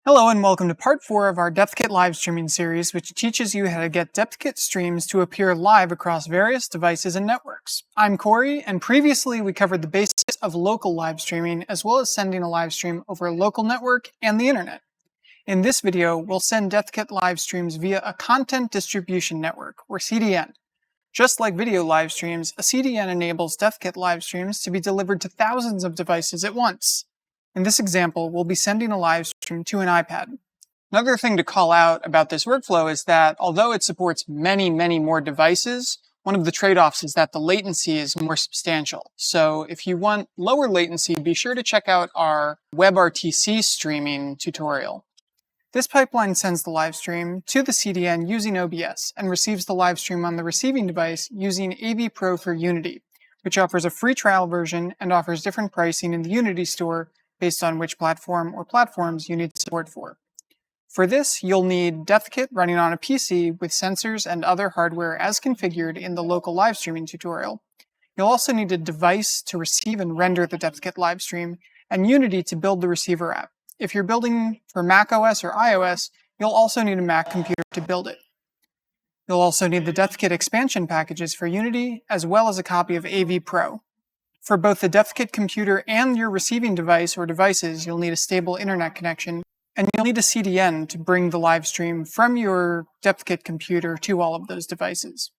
Hello and welcome to part 4 of our Depthkit live streaming series, which teaches you how to get Depthkit streams to appear live across various devices and networks. I'm Corey, and previously we covered the basics of local live streaming, as well as sending a live stream over a local network and the internet. In this video, we'll send Depthkit live streams via a content distribution network, or CDN. Just like video live streams, a CDN enables Depthkit live streams to be delivered to thousands of devices at once. In this example, we'll be sending a live stream to an iPad. Another thing to call out about this workflow is that although it supports many more devices, one of the trade-offs is that the latency is more substantial. So if you want lower latency, be sure to check out our WebRTC streaming tutorial. This pipeline sends the live stream to the CDN using OBS and receives the live stream on the receiving device using AV Pro for Unity, which offers a free trial version and offers different pricing in the Unity store based on which platform or platforms you need support for. For this, you'll need Depthkit running on a PC with sensors and other hardware as configured in the local live streaming tutorial. You'll also need a device to receive and render the Depthkit live stream, and Unity to build the receiver app. If you're building for macOS or iOS, you'll also need a Mac computer to build it. You'll also need the Depthkit expansion packages for Unity, as well as a copy of AV Pro. For both the Depthkit computer and your receiving device or devices, you'll need a stable internet connection, and you'll need a CDN to bring the live stream from your Depthkit computer to all of those devices.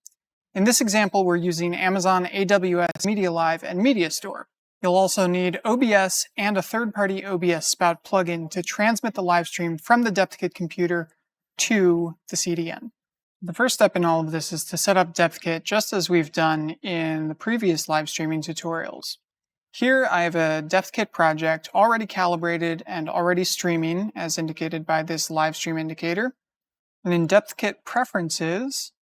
In this example, we're using Amazon AWS MediaLive and MediaStore. You'll also need OBS and a third-party OBS Spout plugin to transmit the live stream from the Depthkit computer to the CDN. The first step in all of this is to set up Depthkit just as we've done in the previous live streaming tutorials. Here I have a Depthkit project already calibrated and already streaming as indicated by this live stream indicator. And in Depthkit preferences,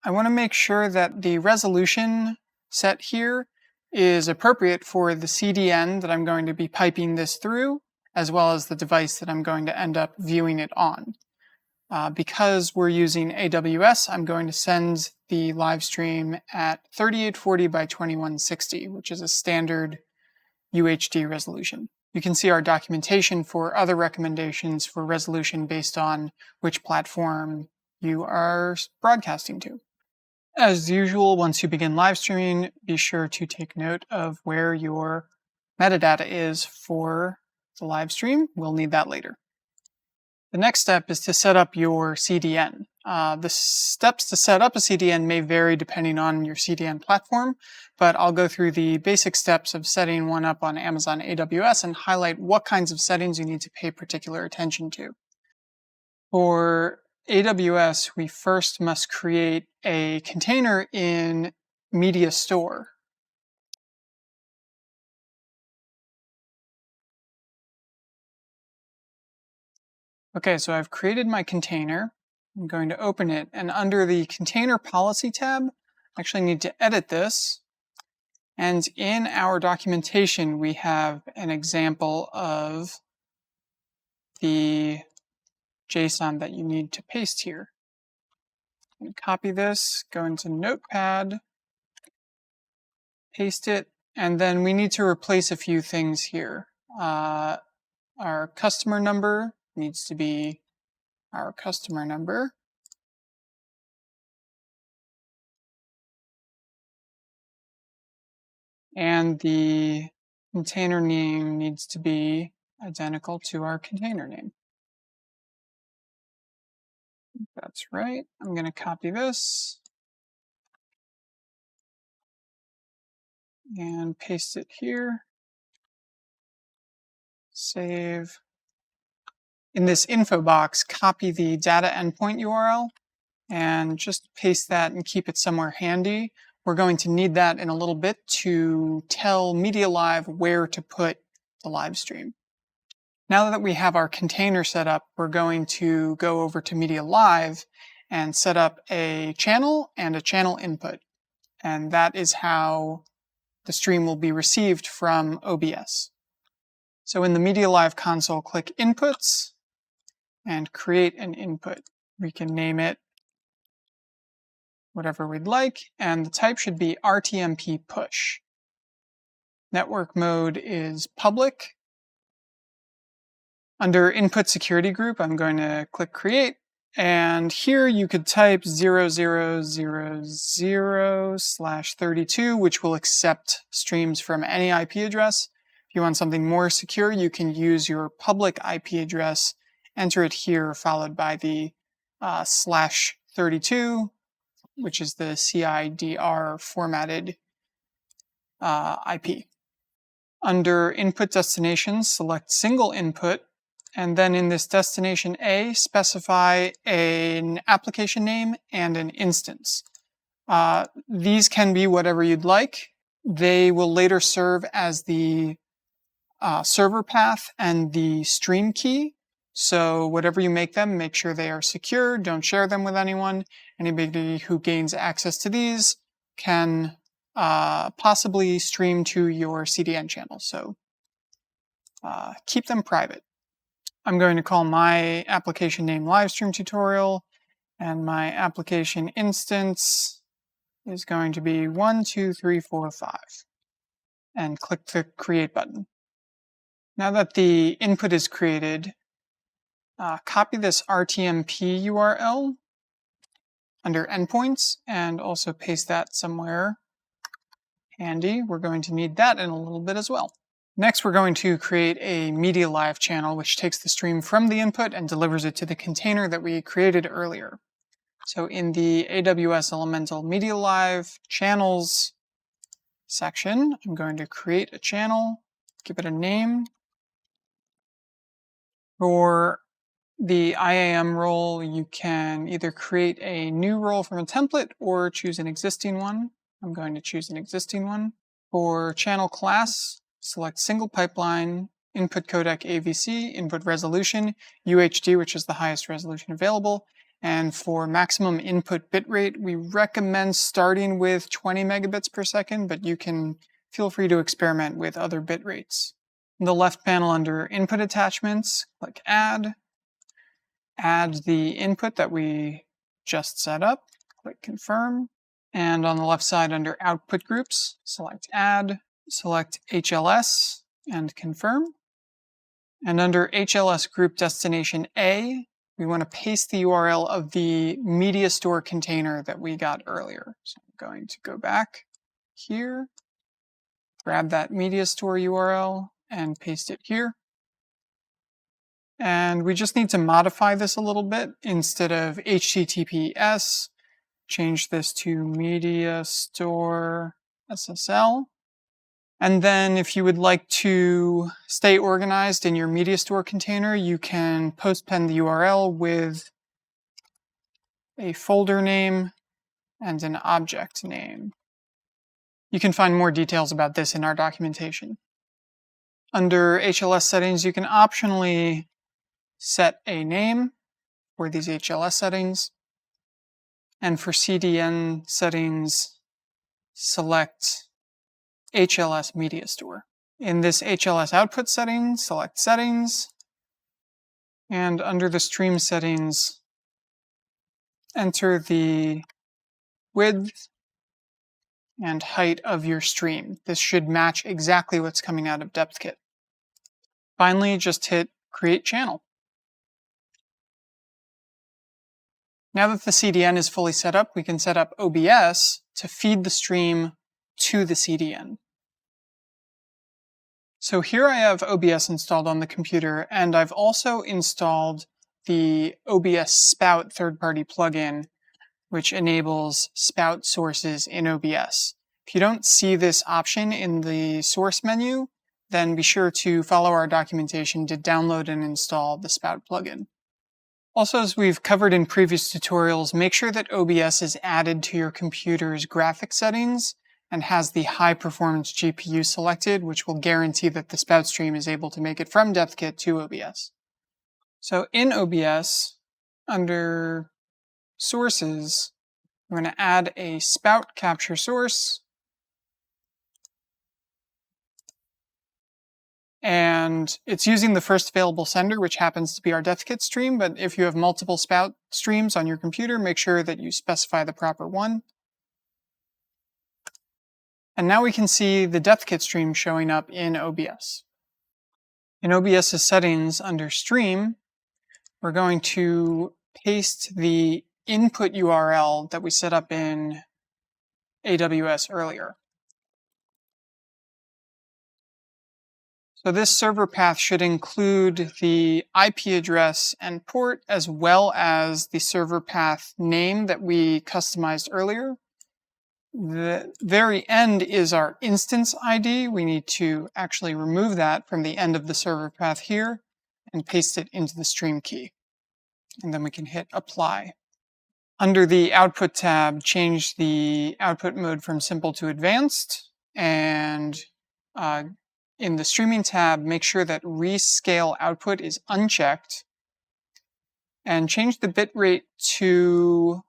I want to make sure that the resolution set here is appropriate for the CDN that I'm going to be piping this through, as well as the device that I'm going to end up viewing it on. Because we're using AWS, I'm going to send the live stream at 3840 by 2160, which is a standard UHD resolution. You can see our documentation for other recommendations for resolution based on which platform you are broadcasting to. As usual, once you begin live streaming, be sure to take note of where your metadata is for the live stream. We'll need that later. The next step is to set up your CDN. The steps to set up a CDN may vary depending on your CDN platform, but I'll go through the basic steps of setting one up on Amazon AWS and highlight what kinds of settings you need to pay particular attention to. For AWS, we first must create a container in MediaStore. Okay, so I've created my container. I'm going to open it, and under the Container Policy tab, I actually need to edit this. And in our documentation, we have an example of the JSON that you need to paste here. Copy this, go into Notepad, paste it, and then we need to replace a few things here. Our customer number needs to be our customer number. And the container name needs to be identical to our container name. That's right. I'm going to copy this and paste it here. Save. In this info box, copy the data endpoint URL and just paste that and keep it somewhere handy. We're going to need that in a little bit to tell MediaLive where to put the live stream. Now that we have our container set up, we're going to go over to MediaLive and set up a channel and a channel input. And that is how the stream will be received from OBS. So in the MediaLive console, click Inputs and create an input. We can name it whatever we'd like, and the type should be RTMP push. Network mode is public, Under Input Security Group, I'm going to click Create. And here you could type 0000/32, which will accept streams from any IP address. If you want something more secure, you can use your public IP address, enter it here, followed by the /32, which is the CIDR formatted IP. Under Input Destinations, select Single Input, and then in this Destination A, specify an application name and an instance. These can be whatever you'd like. They will later serve as the server path and the stream key. So whatever you make them, make sure they are secure. Don't share them with anyone. Anybody who gains access to these can possibly stream to your CDN channel. So keep them private. I'm going to call my application name Livestream Tutorial, and my application instance is going to be 1, 2, 3, 4, 5, and click the Create button. Now that the input is created, copy this RTMP URL under Endpoints and also paste that somewhere handy. We're going to need that in a little bit as well. Next, we're going to create a MediaLive channel, which takes the stream from the input and delivers it to the container that we created earlier. So in the AWS Elemental MediaLive channels section, I'm going to create a channel, give it a name. For the IAM role, you can either create a new role from a template or choose an existing one. I'm going to choose an existing one. For channel class, select single pipeline, input codec AVC, input resolution, UHD, which is the highest resolution available. And for maximum input bitrate, we recommend starting with 20 megabits per second, but you can feel free to experiment with other bit rates. In the left panel under Input Attachments, click Add. Add the input that we just set up, click Confirm. And on the left side under Output Groups, select Add, select HLS, and Confirm. And under HLS Group Destination A, we want to paste the URL of the MediaStore container that we got earlier. So I'm going to go back here, grab that MediaStore URL, and paste it here. And we just need to modify this a little bit. Instead of HTTPS, change this to MediaStore SSL. And then if you would like to stay organized in your MediaStore container, you can postpen the URL with a folder name and an object name. You can find more details about this in our documentation. Under HLS settings, you can optionally set a name for these HLS settings. And for CDN settings, select HLS MediaStore. In this HLS output setting, select Settings. And under the stream settings, enter the width and height of your stream. This should match exactly what's coming out of Depthkit. Finally, just hit Create Channel. Now that the CDN is fully set up, we can set up OBS to feed the stream to the CDN. So here I have OBS installed on the computer, and I've also installed the OBS Spout third-party plugin, which enables Spout sources in OBS. If you don't see this option in the source menu, then be sure to follow our documentation to download and install the Spout plugin. Also, as we've covered in previous tutorials, make sure that OBS is added to your computer's graphics settings and has the high performance GPU selected, which will guarantee that the Spout stream is able to make it from Depthkit to OBS. So in OBS, under Sources, I'm going to add a Spout capture source. And it's using the first available sender, which happens to be our Depthkit stream. But if you have multiple Spout streams on your computer, make sure that you specify the proper one. And now we can see the Depthkit stream showing up in OBS. In OBS's settings under Stream, we're going to paste the input URL that we set up in AWS earlier. So this server path should include the IP address and port, as well as the server path name that we customized earlier. The very end is our instance ID. We need to actually remove that from the end of the server path here and paste it into the stream key. And then we can hit apply. Under the output tab, change the output mode from simple to advanced, and in the streaming tab, make sure that rescale output is unchecked, and change the bitrate to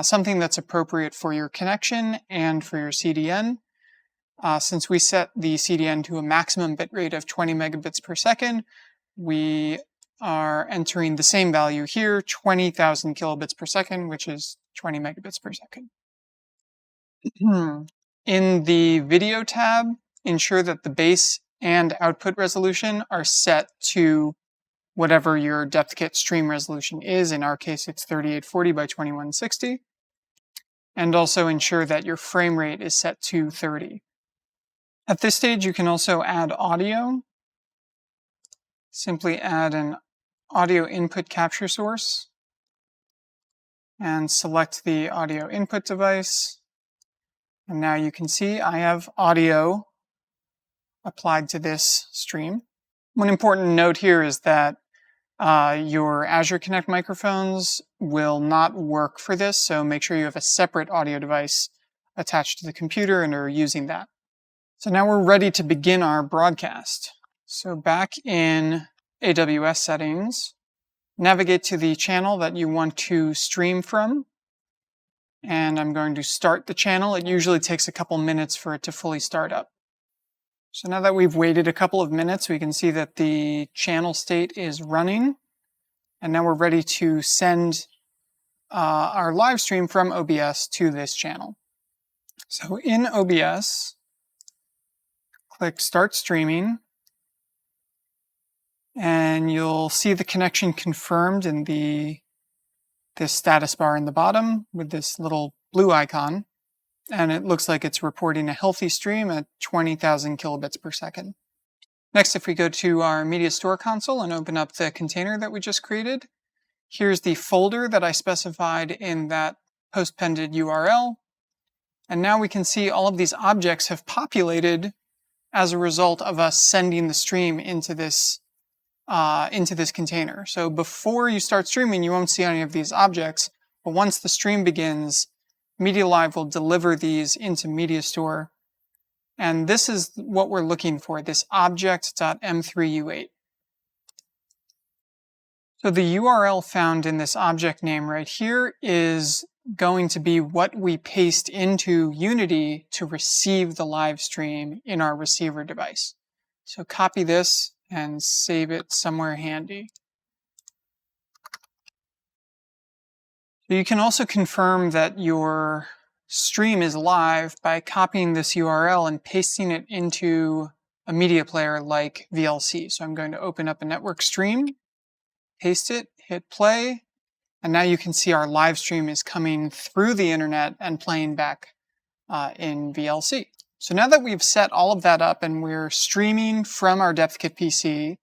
something that's appropriate for your connection and for your CDN. Since we set the CDN to a maximum bitrate of 20 megabits per second, we are entering the same value here, 20,000 kilobits per second, which is 20 megabits per second. In the video tab, ensure that the base and output resolution are set to whatever your Depthkit stream resolution is. In our case, it's 3840 by 2160. And also ensure that your frame rate is set to 30. At this stage, you can also add audio. Simply add an audio input capture source and select the audio input device. And now you can see I have audio applied to this stream. One important note here is that your Azure Connect microphones will not work for this, so make sure you have a separate audio device attached to the computer and are using that. So now we're ready to begin our broadcast. So back in AWS settings, navigate to the channel that you want to stream from, and I'm going to start the channel. It usually takes a couple minutes for it to fully start up. So now that we've waited a couple of minutes, we can see that the channel state is running, and now we're ready to send our live stream from OBS to this channel. So in OBS, click Start Streaming, and you'll see the connection confirmed in this status bar in the bottom with this little blue icon. And it looks like it's reporting a healthy stream at 20,000 kilobits per second. Next, if we go to our MediaStore console and open up the container that we just created, here's the folder that I specified in that post-pended URL. And now we can see all of these objects have populated as a result of us sending the stream into this container. So before you start streaming, you won't see any of these objects, but once the stream begins, MediaLive will deliver these into MediaStore, and this is what we're looking for, this object.m3u8. So the URL found in this object name right here is going to be what we paste into Unity to receive the live stream in our receiver device. So copy this and save it somewhere handy. You can also confirm that your stream is live by copying this URL and pasting it into a media player like VLC. So I'm going to open up a network stream, paste it, hit play, and now you can see our live stream is coming through the internet and playing back in VLC. So now that we've set all of that up and we're streaming from our Depthkit PC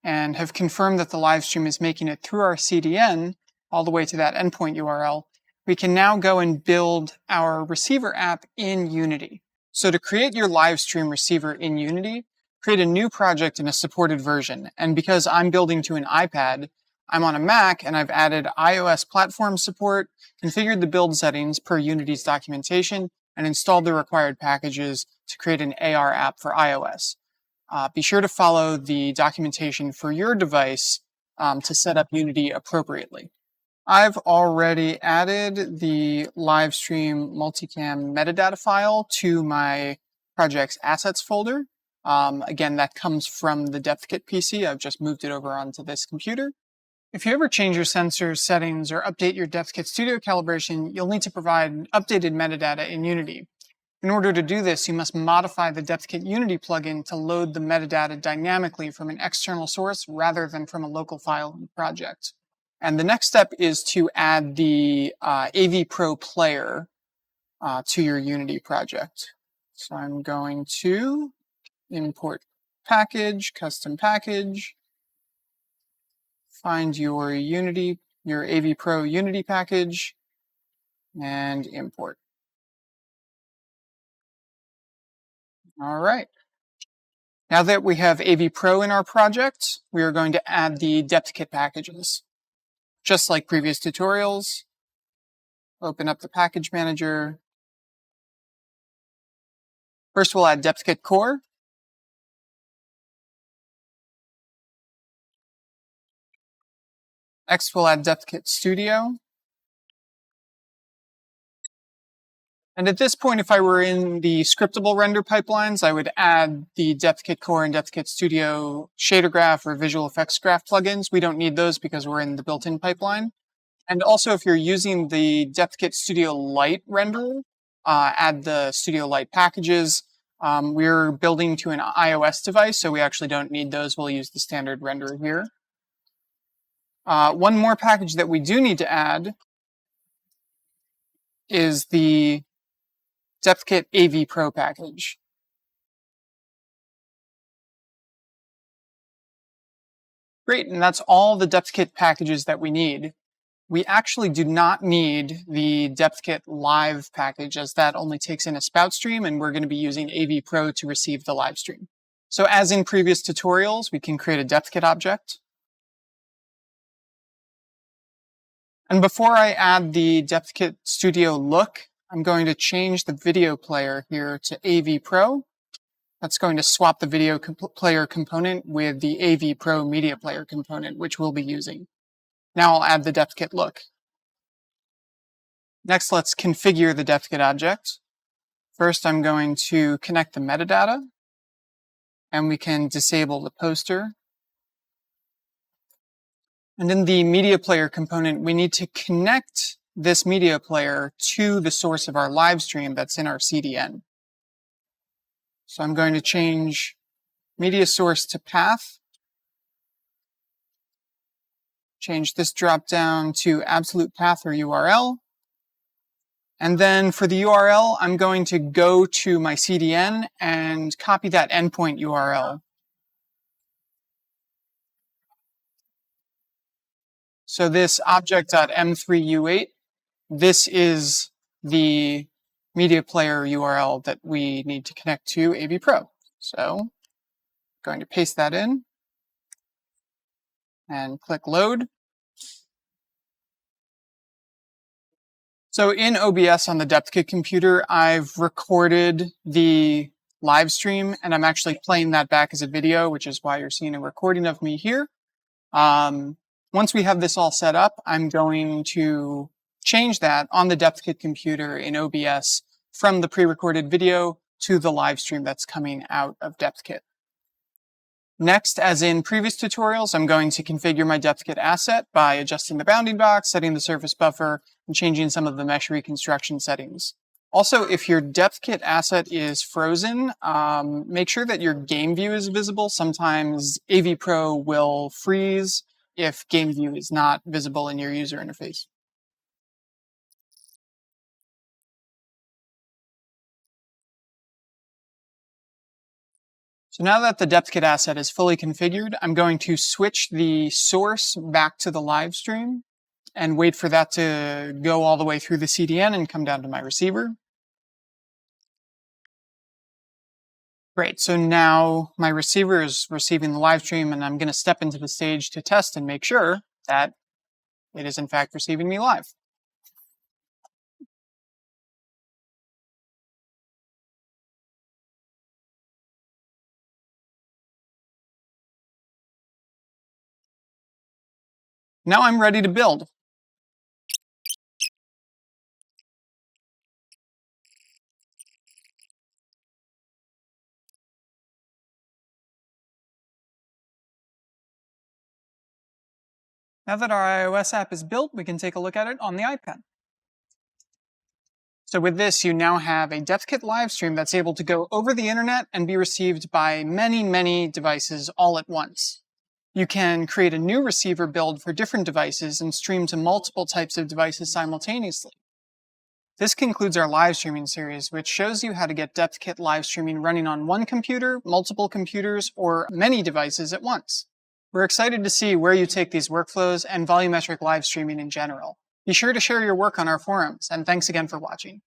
and have confirmed that the live stream is making it through our CDN, all the way to that endpoint URL, we can now go and build our receiver app in Unity. So to create your live stream receiver in Unity, create a new project in a supported version. And because I'm building to an iPad, I'm on a Mac and I've added iOS platform support, configured the build settings per Unity's documentation, and installed the required packages to create an AR app for iOS. Be sure to follow the documentation for your device to set up Unity appropriately. I've already added the live stream multicam metadata file to my project's assets folder. Again, that comes from the Depthkit PC. I've just moved it over onto this computer. If you ever change your sensor settings or update your Depthkit Studio calibration, you'll need to provide updated metadata in Unity. In order to do this, you must modify the Depthkit Unity plugin to load the metadata dynamically from an external source rather than from a local file in the project. And the next step is to add the AV Pro player to your Unity project. So I'm going to import package, custom package, find your AV Pro Unity package, and import. All right. Now that we have AV Pro in our project, we are going to add the Depthkit packages. Just like previous tutorials, open up the package manager. First, we'll add Depthkit Core. Next, we'll add Depthkit Studio. And at this point, if I were in the scriptable render pipelines, I would add the Depthkit Core and Depthkit Studio shader graph or visual effects graph plugins. We don't need those because we're in the built-in pipeline. And also, if you're using the Depthkit Studio Lite renderer, add the Studio Lite packages. We're building to an iOS device, so we actually don't need those. We'll use the standard renderer here. One more package that we do need to add is the Depthkit AV Pro package. Great, and that's all the Depthkit packages that we need. We actually do not need the Depthkit Live package, as that only takes in a spout stream, and we're going to be using AV Pro to receive the live stream. So as in previous tutorials, we can create a Depthkit object. And before I add the Depthkit Studio look, I'm going to change the video player here to AV Pro. That's going to swap the video player component with the AV Pro media player component, which we'll be using. Now I'll add the Depthkit look. Next, let's configure the Depthkit object. First, I'm going to connect the metadata, and we can disable the poster. And in the media player component, we need to connect this media player to the source of our live stream that's in our CDN. So I'm going to change media source to path, change this drop down to absolute path or URL. And then for the URL, I'm going to go to my CDN and copy that endpoint URL. So this object.m3u8, this is the media player URL that we need to connect to AV Pro. So I'm going to paste that in and click load. So in OBS on the Depthkit computer, I've recorded the live stream, and I'm actually playing that back as a video, which is why you're seeing a recording of me here. Once we have this all set up, I'm going to change that on the Depthkit computer in OBS from the pre-recorded video to the live stream that's coming out of Depthkit. Next, as in previous tutorials, I'm going to configure my Depthkit asset by adjusting the bounding box, setting the surface buffer, and changing some of the mesh reconstruction settings. Also, if your Depthkit asset is frozen, make sure that your game view is visible. Sometimes AV Pro will freeze if game view is not visible in your user interface. So now that the Depthkit asset is fully configured, I'm going to switch the source back to the live stream and wait for that to go all the way through the CDN and come down to my receiver. Great, so now my receiver is receiving the live stream, and I'm going to step into the stage to test and make sure that it is in fact receiving me live. Now I'm ready to build. Now that our iOS app is built, we can take a look at it on the iPad. So with this, you now have a Depthkit live stream that's able to go over the internet and be received by many, many devices all at once. You can create a new receiver build for different devices and stream to multiple types of devices simultaneously. This concludes our live streaming series, which shows you how to get Depthkit live streaming running on one computer, multiple computers, or many devices at once. We're excited to see where you take these workflows and volumetric live streaming in general. Be sure to share your work on our forums, and thanks again for watching.